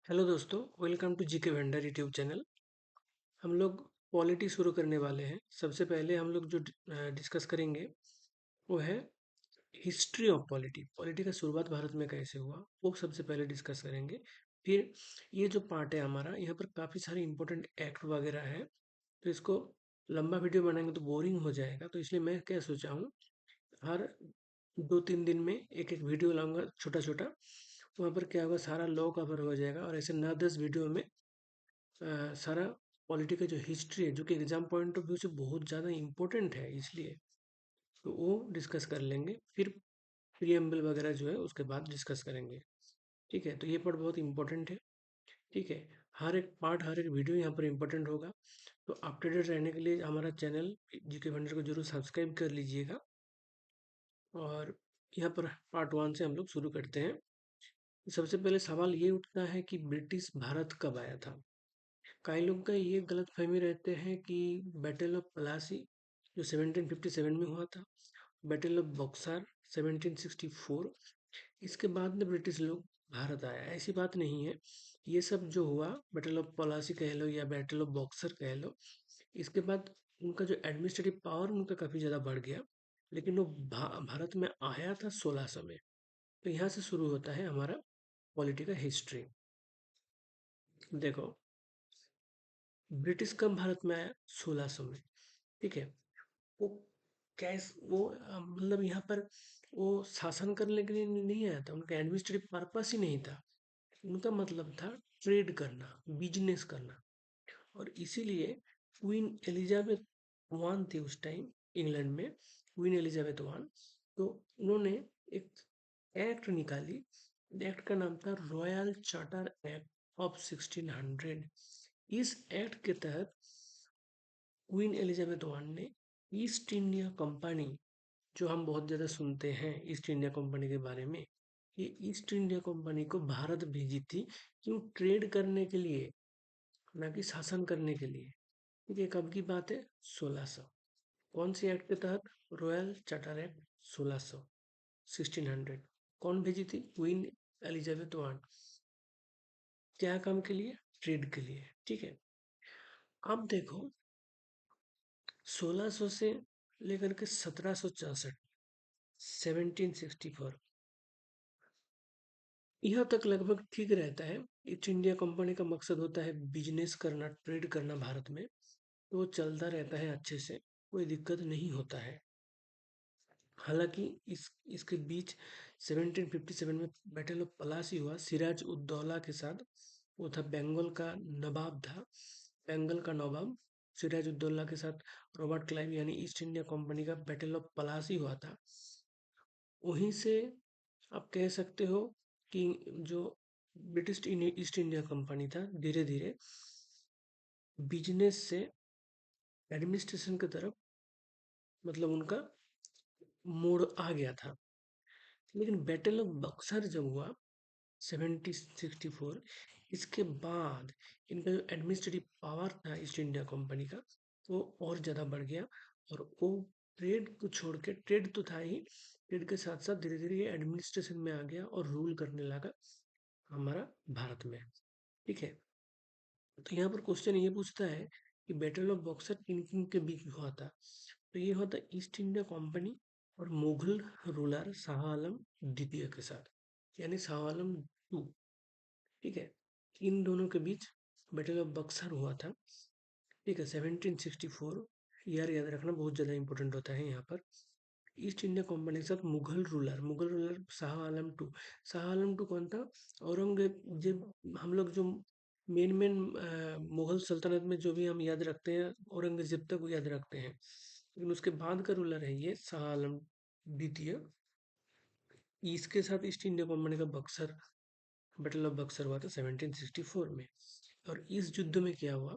Hello दोस्तों, welcome to GK vendor YouTube channel. हम लोग पॉलिटी शुरू करने वाले हैं। सबसे पहले हम लोग जो डिस्कस करेंगे वो है हिस्ट्री ऑफ पॉलिटी। पॉलिटी का शुरुआत भारत में कैसे हुआ वो सबसे पहले डिस्कस करेंगे। फिर ये जो पार्ट है हमारा, यहाँ पर काफ़ी सारे इंपॉर्टेंट एक्ट वगैरह है, तो इसको लंबा वीडियो बनाएंगे तो बोरिंग हो जाएगा। तो इसलिए मैं क्या सोचा हूँ, हर 2-3 दिन में एक एक वीडियो लाऊंगा छोटा छोटा। वहाँ पर क्या होगा, सारा लॉ कवर हो जाएगा और ऐसे 9-10 वीडियो में सारा पॉलिटी का जो हिस्ट्री है, जो कि एग्जाम पॉइंट ऑफ व्यू से बहुत ज़्यादा इम्पोर्टेंट है, इसलिए तो वो डिस्कस कर लेंगे। फिर प्रीएम्बल वगैरह जो है उसके बाद डिस्कस करेंगे। ठीक है, तो ये पार्ट बहुत इंपॉर्टेंट है। ठीक है, हर एक पार्ट, हर एक वीडियो यहाँ पर इम्पोर्टेंट होगा। तो अपडेटेड रहने के लिए हमारा चैनल जीके वेंडर को जरूर सब्सक्राइब कर लीजिएगा। और यहाँ पर पार्ट 1 से हम लोग शुरू करते हैं। सबसे पहले सवाल ये उठता है कि ब्रिटिश भारत कब आया था। कई लोग का ये गलतफहमी रहते हैं कि बैटल ऑफ प्लासी जो 1757 में हुआ था, बैटल ऑफ बक्सर 1764, इसके बाद में ब्रिटिश लोग भारत आया। ऐसी बात नहीं है। ये सब जो हुआ, बैटल ऑफ प्लासी कह लो या बैटल ऑफ बक्सर कह लो, इसके बाद उनका जो एडमिनिस्ट्रेटिव पावर उनका काफ़ी ज़्यादा बढ़ गया। लेकिन वो भारत में आया था 1600 में। तो यहाँ से शुरू होता है हमारा पॉलिटिकल हिस्ट्री। देखो, ब्रिटिश कब भारत में आया? 1600 में। ठीक है, वो वो मतलब यहाँ पर वो शासन करने के लिए नहीं आया था। उनका एडमिनिस्ट्रेटिव पर्पस ही नहीं था। उनका मतलब था ट्रेड करना, बिजनेस करना। और इसीलिए क्वीन एलिजाबेथ वन थी उस टाइम इंग्लैंड में, क्वीन एलिजाबेथ वन। तो उन्होंने एक एक्ट निकाली। एक्ट का नाम था रॉयल चार्टर एक्ट ऑफ 1600। इस एक्ट के तहत क्वीन एलिजाबेथ वन ने ईस्ट इंडिया कंपनी, जो हम बहुत ज़्यादा सुनते हैं ईस्ट इंडिया कंपनी के बारे में, ये ईस्ट इंडिया कंपनी को भारत भेजी थी। क्यों? ट्रेड करने के लिए, ना कि शासन करने के लिए। ठीक है, कब की बात है? 1600। कौन सी एक्ट के तहत? Royal charter act 1600, 1600। कौन भेजी थी? Queen Elizabeth one. क्या काम के लिए? ट्रेड के लिए। ठीक है, अब देखो, 1600 से लेकर के 1764, 1764, यहाँ तक लगभग ठीक रहता है। ईस्ट इंडिया कंपनी का मकसद होता है बिजनेस करना, ट्रेड करना भारत में। तो वो चलता रहता है अच्छे से, कोई दिक्कत नहीं होता है। हालांकि इसके बीच 1757 में बैटल ऑफ पलासी हुआ सिराज उद दौला के साथ। वो था बंगाल का नवाब था, बंगाल का नवाब सिराज उद दौला के साथ रॉबर्ट क्लाइव यानी ईस्ट इंडिया कंपनी का बैटल ऑफ पलासी हुआ था। वहीं से आप कह सकते हो कि जो ब्रिटिश ईस्ट इंडिया कंपनी था, धीरे धीरे बिजनेस से एडमिनिस्ट्रेशन की तरफ, मतलब उनका मोड़ आ गया था। लेकिन बैटल ऑफ बक्सर जब हुआ 1764, इसके बाद इनका जो एडमिनिस्ट्रेटिव पावर था ईस्ट इंडिया कंपनी का, वो और ज़्यादा बढ़ गया। और वो ट्रेड को छोड़ के, ट्रेड तो था ही, ट्रेड के साथ साथ धीरे धीरे ये एडमिनिस्ट्रेशन में आ गया और रूल करने लगा हमारा भारत में। ठीक है, तो यहाँ पर क्वेश्चन ये पूछता है कि बैटल ऑफ बक्सर किन किन के बीच हुआ था। तो ये हुआ था ईस्ट इंडिया कंपनी और मुगल रूलर शाह आलम द्वितीय के साथ, यानी शाह आलम टू। ठीक है, इन दोनों के बीच बैटल ऑफ बक्सर हुआ था। ठीक है, 1764 ईयर याद रखना बहुत ज़्यादा इंपॉर्टेंट होता है यहाँ पर। ईस्ट इंडिया कंपनी के साथ Mughal ruler Shah Alam two. Shah Alam two कौन था? औरंगजेब। हम लोग जो मेन मेन मुगल सल्तनत में जो भी हम याद रखते हैं, औरंगजेब तक याद रखते हैं, लेकिन उसके बाद का रूलर है ये शाह आलम द्वितीय। इसके साथ ईस्ट इंडिया कंपनी का बक्सर, बैटल ऑफ बक्सर हुआ था 1764 में। और इस युद्ध में क्या हुआ?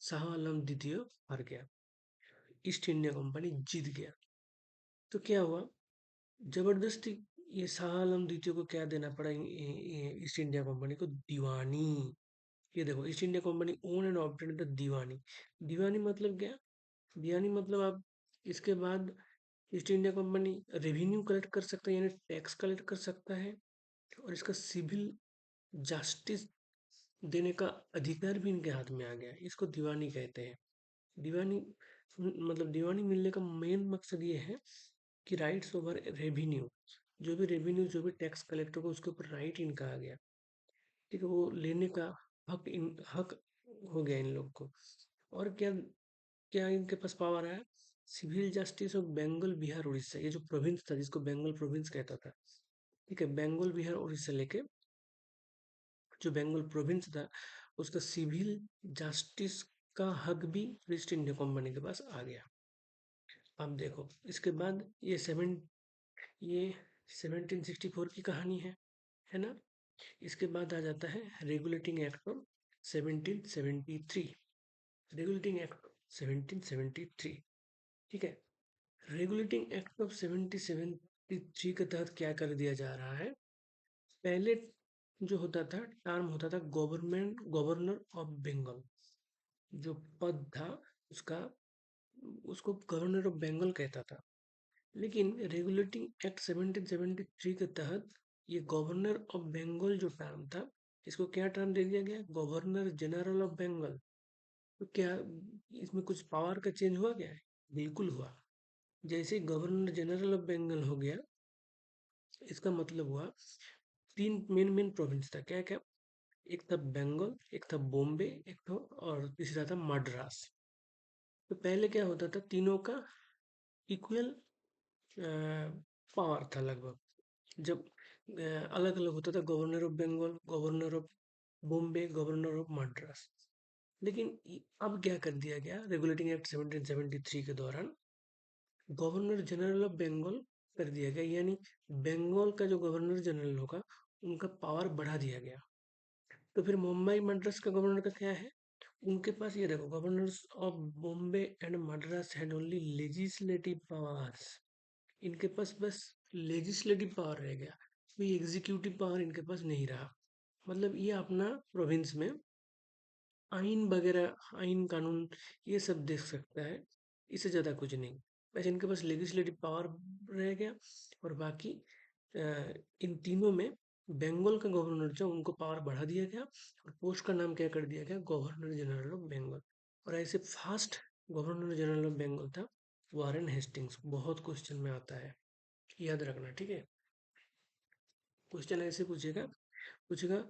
शाह आलम द्वितीय हार गया, ईस्ट इंडिया कंपनी जीत गया। तो क्या हुआ, जबरदस्ती ये शाह आलम द्वितीय को क्या देना पड़ा, ईस्ट इंडिया कंपनी को? दीवानी। ये देखो, east India company own and operate the दीवानी। दीवानी मतलब क्या? दीवानी मतलब आप इसके बाद east India company revenue collect कर सकता है, यानी टैक्स कलेक्ट कर सकता है। और इसका सिविल जस्टिस देने का अधिकार भी इनके हाथ में आ गया। इसको दीवानी कहते हैं। दीवानी मतलब दीवानी मिलने का मेन मकसद ये है कि राइट्स ओवर रेवेन्यू, जो भी टैक्स कलेक्ट होगा उसके ऊपर राइट इनका आ गया। ठीक है, वो लेने का हक हो गया इन लोग को। और क्या क्या इनके पास पावर है? Civil justice of Bengal, Bihar, Orissa, ये जो प्रोविंस था जिसको बंगाल प्रोविंस कहता था, ठीक है, बंगाल, बिहार, उड़ीसा लेके जो बंगाल प्रोविंस था उसका सिविल जस्टिस का हक भी ईस्ट इंडिया कंपनी के पास आ गया। अब देखो इसके बाद ये 1764 की कहानी है ना। इसके बाद आ जाता है regulating act of 1773। Regulating act 1773, ठीक है। रेगुलेटिंग एक्ट ऑफ 1773 के तहत क्या कर दिया जा रहा है? पहले जो होता था टर्म होता था गवर्नर ऑफ बंगाल, जो पद था उसका, उसको गवर्नर ऑफ बंगाल कहता था। लेकिन रेगुलेटिंग एक्ट 1773 के तहत ये गवर्नर ऑफ बंगाल जो टर्म था, इसको क्या टर्म दे दिया गया? Governor general of Bengal. तो क्या इसमें कुछ पावर का चेंज हुआ क्या है? बिल्कुल हुआ। जैसे गवर्नर जनरल ऑफ बंगाल हो गया, इसका मतलब हुआ तीन मेन मेन प्रोविंस था, क्या क्या? एक था बंगाल, एक था बॉम्बे, एक था और तीसरा था मद्रास। तो पहले क्या होता था, तीनों का इक्वल पावर था लगभग। जब अलग अलग होता था, governor of Bengal, governor of Bombay, governor of Madras. लेकिन अब क्या कर दिया गया रेगुलेटिंग एक्ट 1773 के दौरान? गवर्नर जनरल ऑफ बंगाल कर दिया गया, यानी बंगाल का जो गवर्नर जनरल होगा उनका पावर बढ़ा दिया गया। तो फिर मुंबई मद्रास का गवर्नर का क्या है? उनके पास ये देखो, governors of Bombay and Madras had only legislative powers. इनके पास बस लेजिस्लेटिव पावर रह गया, कोई एग्जीक्यूटिव पावर इनके पास नहीं रहा। मतलब ये अपना प्रोविंस में आइन वगैरह, आइन कानून ये सब देख सकता है, इससे ज़्यादा कुछ नहीं। बस इनके पास लेजिस्लेटिव पावर रह गया। और बाकी अ, इन तीनों में बंगाल का गवर्नर जो उनको पावर बढ़ा दिया गया और पोस्ट का नाम क्या कर दिया गया? Governor general of Bengal. और ऐसे fast governor general of Bengal था वारेन हेस्टिंग्स। बहुत क्वेश्चन में आता है, याद रखना, ठीक है। क्वेश्चन ऐसे पूछेगा पूछेगा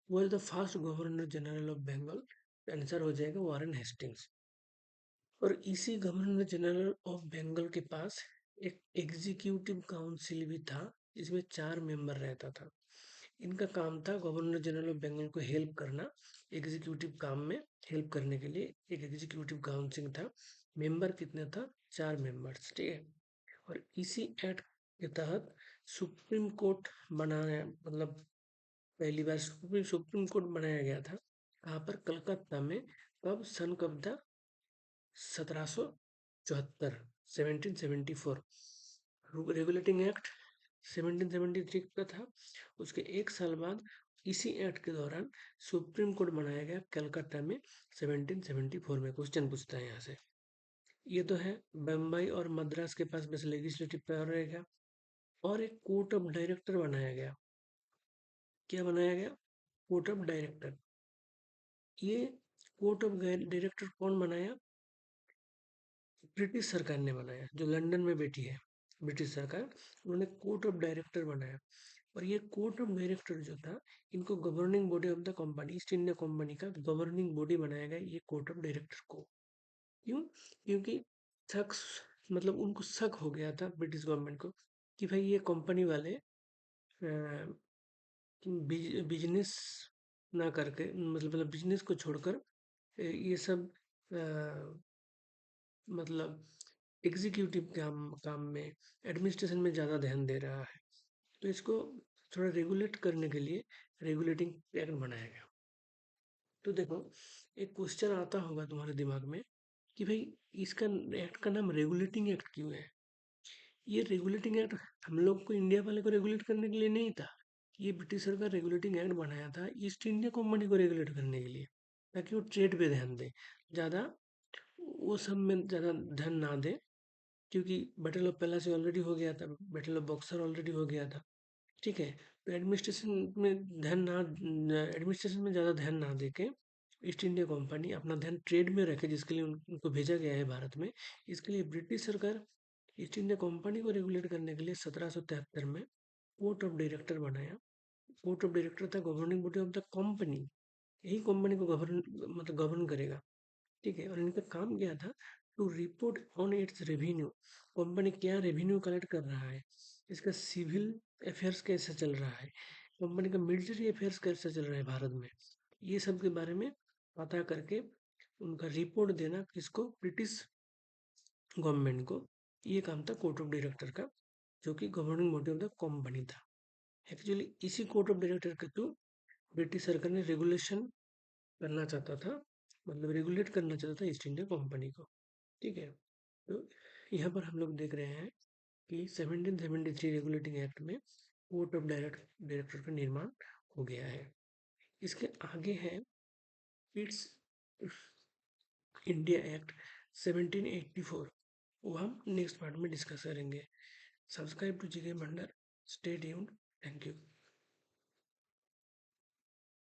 वो is the first governor general of Bengal, answer हो जाएगा वारेन हेस्टिंग्स। और इसी गवर्नर जनरल ऑफ बंगाल के पास एक एग्जीक्यूटिव काउंसिल भी था, इसमें 4 मेंबर रहता था। इनका काम था गवर्नर जनरल ऑफ बंगाल को हेल्प करना, एग्जीक्यूटिव काम में हेल्प करने के लिए एक एग्जीक्यूटिव काउंसिल था। मेंबर कितने था? 4 मेंबर्स, ठीक है। और इसी एक्ट के तहत सुप्रीम कोर्ट बनाया, मतलब पहली बार सुप्रीम कोर्ट बनाया गया था। कहाँ पर? कलकत्ता में। कब? सन कब था? 1774, 1774। रेगुलेटिंग एक्ट 1773 का था। उसके एक साल बाद इसी एक्ट के दौरान सुप्रीम कोर्ट बनाया गया कलकत्ता में 1774 में। क्वेश्चन पूछता है यहाँ से। ये तो है, बम्बई और मद्रास के पास बस लेजिस्लेटिव पावर रहेगा। और एक कोर्ट ऑफ डायरेक्टर बनाया गया। क्या बनाया गया? Court of director. ये कोर्ट ऑफ डायरेक्टर कौन बनाया? ब्रिटिश सरकार ने बनाया, जो लंदन में बैठी है ब्रिटिश सरकार, उन्होंने कोर्ट ऑफ डायरेक्टर बनाया। और ये कोर्ट ऑफ डायरेक्टर जो था, इनको governing body of the company, east India company का गवर्निंग बॉडी बनाया गया ये कोर्ट ऑफ डायरेक्टर को। क्यों? क्योंकि शख्स, मतलब उनको शक हो गया था ब्रिटिश गवर्नमेंट को कि भाई ये कंपनी वाले बिजनेस ना करके, मतलब बिजनेस को छोड़कर ये सब मतलब एग्जीक्यूटिव काम काम में, एडमिनिस्ट्रेशन में ज़्यादा ध्यान दे रहा है। तो इसको थोड़ा रेगुलेट करने के लिए रेगुलेटिंग एक्ट बनाया गया। तो देखो, एक क्वेश्चन आता होगा तुम्हारे दिमाग में कि भाई इसका एक्ट का नाम रेगुलेटिंग एक्ट क्यों है? ये रेगुलेटिंग एक्ट हम लोग को, इंडिया वाले को रेगुलेट करने के लिए नहीं था। ये ब्रिटिश सरकार रेगुलेटिंग एक्ट बनाया था ईस्ट इंडिया कंपनी को रेगुलेट करने के लिए, ताकि वो ट्रेड पे ध्यान दे ज़्यादा, वो सब में ज़्यादा ध्यान ना दे। क्योंकि बैटल ऑफ पलासी ऑलरेडी हो गया था, बैटल ऑफ बक्सर ऑलरेडी हो गया था, ठीक है। एडमिनिस्ट्रेशन में एडमिनिस्ट्रेशन में ज़्यादा ध्यान ना देके ईस्ट इंडिया कंपनी अपना ध्यान ट्रेड में रखे, जिसके लिए उनको भेजा गया है भारत में। इसके लिए ब्रिटिश सरकार ईस्ट इंडिया कंपनी को रेगुलेट करने के लिए 1773 में कोर्ट ऑफ डायरेक्टर बनाया। कोर्ट ऑफ डायरेक्टर था governing body of the company, यही कंपनी को गवर्न करेगा, ठीक है। और इनका काम क्या था? To report on its revenue, company क्या रेवेन्यू कलेक्ट कर रहा है, इसका सिविल अफेयर्स कैसे चल रहा है, कंपनी का मिलिट्री अफेयर्स कैसे चल रहा है भारत में, ये सब के बारे में पता करके उनका रिपोर्ट देना किसको? ब्रिटिश गवर्नमेंट को। ये काम था कोर्ट ऑफ डायरेक्टर का, जो कि governing body of the company था। एक्चुअली इसी कोर्ट ऑफ डायरेक्टर के थ्रू ब्रिटिश सरकार ने रेगुलेशन करना चाहता था, मतलब रेगुलेट करना चाहता था ईस्ट इंडिया कंपनी को, ठीक है। तो यहाँ पर हम लोग देख रहे हैं कि 1773 रेगुलेटिंग एक्ट में कोर्ट ऑफ डायरेक्टर का निर्माण हो गया है। इसके आगे है इट्स इंडिया एक्ट 1784, वो हम नेक्स्ट पार्ट में डिस्कस करेंगे। सब्सक्राइब टू जीके भंडार, स्टे ट्यून्ड, थैंक यू।